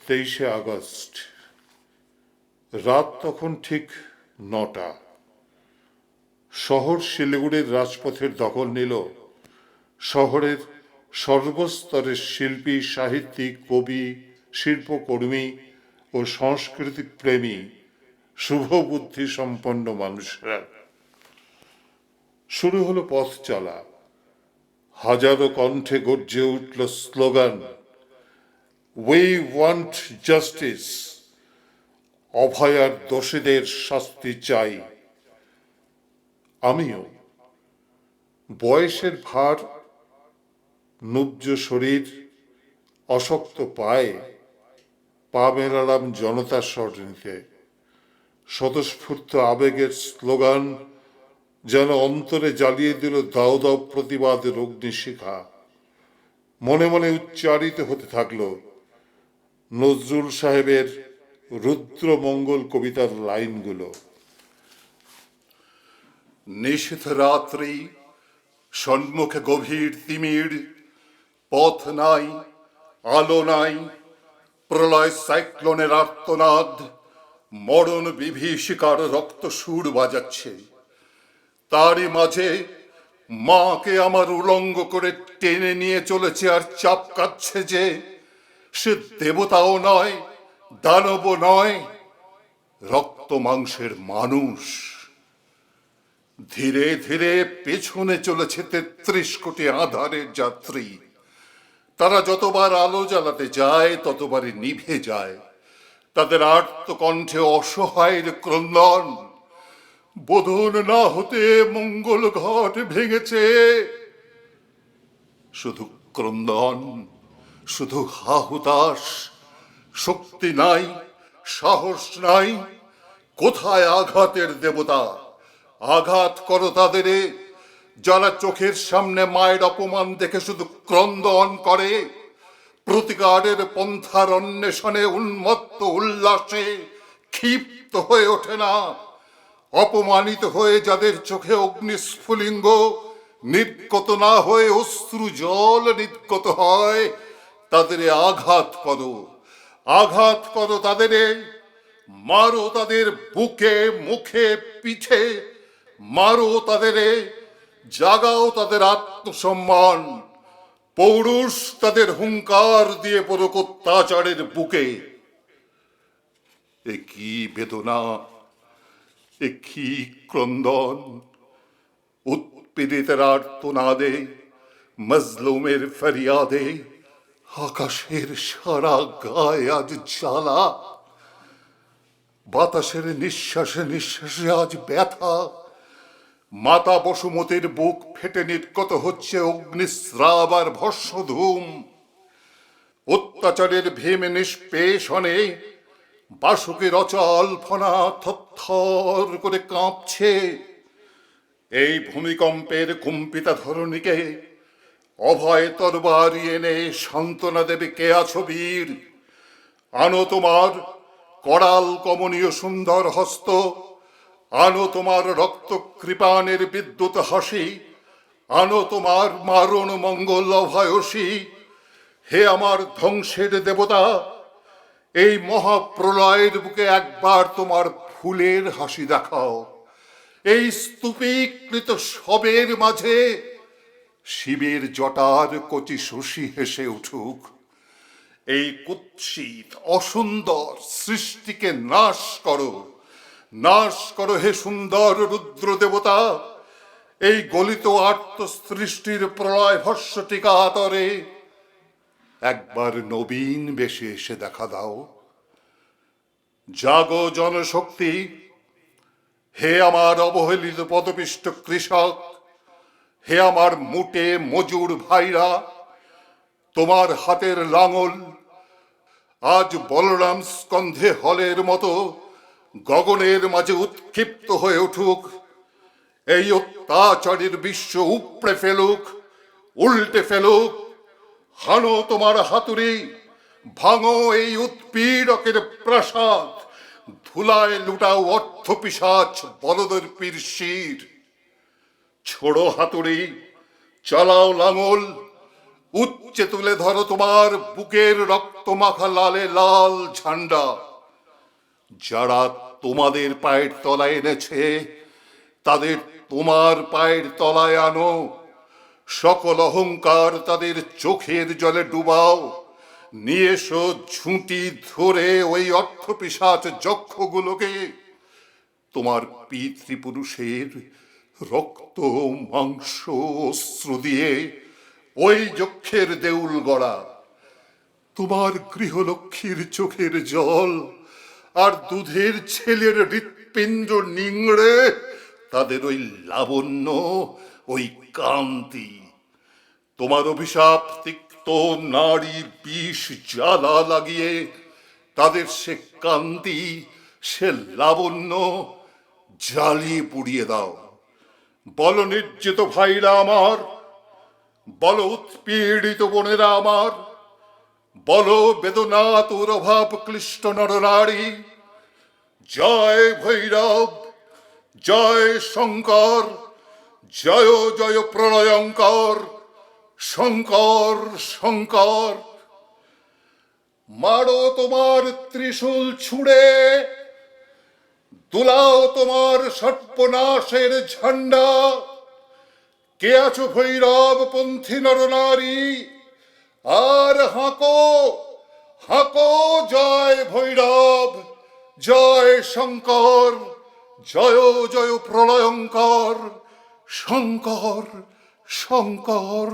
23 August, রাত তখন ঠিক 9টা। শহর শিলিগুড়ির রাজপথের দখল নিল শহরের সর্বস্তরের শিল্পী, সাহিত্যিক, কবি, শিল্পকর্মী ও সংস্কৃতি প্রেমী শুভবুদ্ধি সম্পন্ন মানুষরা। শুরু হলো পথ চলা। হাজারো কণ্ঠে গর্জে উঠল স্লোগান, উই ওয়ান্ট জাস্টিস, অভয়ার দোষীদের শাস্তি চাই। আমিও বয়সের ভার, নুব্জ শরীর, অশক্ত পায়ে পা মেলালাম জনতার সরণিতে। স্বতঃস্ফূর্ত আবেগের স্লোগান যেন অন্তরে জ্বালিয়ে দিল দাও দাও প্রতিবাদের অগ্নিশিখা। মনে মনে উচ্চারিত হতে থাকল নজরুল সাহেবের রুদ্রমঙ্গল কবিতার লাইনগুলো। নিশীথ রাত্রি, সম্মুখে গভীর তিমির, পথ নাই, আলো নাই, প্রলয় সাইক্লোনের আর্তনাদ, মরণ বিভীষিকার রক্ত সুর বাজাচ্ছে। তারই মাঝে মাকে আমার উলঙ্গ করে টেনে নিয়ে চলেছে আর চাপকাচ্ছে যে সে দেবতাও নয়, দানবও নয়, রক্ত মাংসের মানুষ। ধীরে ধীরে পেছনে চলেছে 33 কোটি আঁধারের যাত্রী। তারা যতবার আলো জ্বালাতে যায় ততবারই নিভে যায়। তাদের আর্তকণ্ঠে অসহায়ের ক্রন্দন, বোধন না হতে মঙ্গল ঘট ভেঙেছে। শুধু ক্রন্দন, শুধু হাহুতাস, শক্তি নাই, সাহস নাই। কোথায় আঘাতের দেবতা? আঘাত করো তাদের যারা চোখের সামনে মায়ের অপমান দেখে শুধু ক্রন্দন করে, প্রতিকারের পন্থার অন্বেষণে উন্মত্ত উল্লাসে ক্ষিপ্ত হয়ে ওঠে না। অপমানিত হয়ে যাদের চোখে অগ্নিস্ফুলিঙ্গ নির্গত না হয়ে অশ্রু জল নির্গত হয়, তাদের আঘাত করো, আঘাত করো তাদের, মারো তাদের বুকে, মুখে, পিঠে, মারো তাদের, জাগাও তাদের আত্মসম্মান, পৌরুষ তাদের হুঙ্কার দিয়ে পড়ুক অত্যাচারের বুকে। এ কি বেদনা, এ কি ক্রন্দন! উৎপীড়িতের আর্তনাদে, মজলুমের ফরিয়াদে আকাশের সারা গায়ে আজ জ্বালা। বাতাসের নিঃশ্বাসে নিঃশ্বাসে আজ ব্যথা। মাতা বসুমতির বুক ফেটে নির্গত হচ্ছে অগ্নিস্রাব আর ভস্মধূম। অত্যাচারের ভীম নিষ্পেষণে বাসুকের অচল ফনা থরথর করে কাঁপছে। এই ভূমিকম্পের কম্পিতা ধরণীকে অভয় তরবারি এনে সান্ত্বনা দেবে কে আছো বীর? আনো তোমার করাল কমনীয় সুন্দর হস্ত, আনো তোমার রক্ত কৃপানের বিদ্যুৎ হাসি, আনো তোমার মারণ মঙ্গল অভয়সী। হে আমার ধ্বংসের দেবতা, এই মহাপ্রলয়ের বুকে একবার তোমার ফুলের হাসি দেখাও। এই স্তূপীকৃত শবের মাঝে শিবের জটার কচি শশী হেসে উঠুক। এই কুৎসিত অসুন্দর সৃষ্টিকে নাশ করো, নাশ করো হে সুন্দর রুদ্র দেবতা। এই গলিত আর্ত সৃষ্টির প্রলয় ভস্মটিকা আতরে একবার নবীন বেশে এসে দেখা দাও। জাগো জনশক্তি, হে আমার অবহেলিত পদপিষ্ট কৃষক, হে আমার মুটে মজুর ভাইরা, তোমার হাতের লাঙল আজ বলরাম স্কন্ধে হলের মতো গগনের মাঝে উৎক্ষিপ্ত হয়ে উঠুক। এই অত্যাচারের বিশ্ব উপড়ে ফেলুক, উল্টে ফেলুক। হানো তোমার হাতুড়ি, ভাঙো এই উৎপীড়কের প্রাসাদ, ধুলায় লুটাও অর্থ পিশাচ বলদর্পীর শির। ছোড়ো হাতুড়ি, চালাও লাঙল, উচ্চে তুলে ধরো তোমার বুকের রক্তমাখা লালে লাল ঝান্ডা। যারা তোমাদের পায়ের তলায় এনেছে তাদের তোমার পায়ের তলায় আনো। সকল অহংকার তাদের চোখের জলে ডুবাও। নিয়ে এসো ঝুঁটি ধরে ওই অর্থপিশাচ যক্ষগুলোকে। তোমার পিতৃপুরুষের রক্ত মাংস অশ্রু দিয়ে ওই যক্ষের দেউল গড়া। তোমার গৃহলক্ষ্মীর চোখের জল আর দুধের ছেলের হৃৎপিণ্ড নিংড়ে তাদের ওই লাবণ্য, ওই কান্তি। তোমার অভিশাপ তিক্ত নারী বিষ জ্বালা লাগিয়ে তাদের সে কান্তি, সে লাবণ্য জ্বালিয়ে পুড়িয়ে দাও। বল নির্যাতিত ভাইরা আমার, বল উৎপীড়িত বোনেরা আমার, বলো বেদনাতুর অভাব ক্লিষ্ট নরনারী, জয় ভৈরব, জয় শঙ্কর, জয় জয় প্রলয়ঙ্কর, শঙ্কর শঙ্কর। মারো তোমার ত্রিশূল ছুঁড়ে, দুলাও তোমার সর্বনাশের ঝান্ডা। কে আছো ভৈরব পন্থী নরনারী, আর হাঁকো হাঁকো জয় ভৈরব, জয় শঙ্কর, জয় জয় প্রলয়ঙ্কর, শঙ্কর শঙ্কর।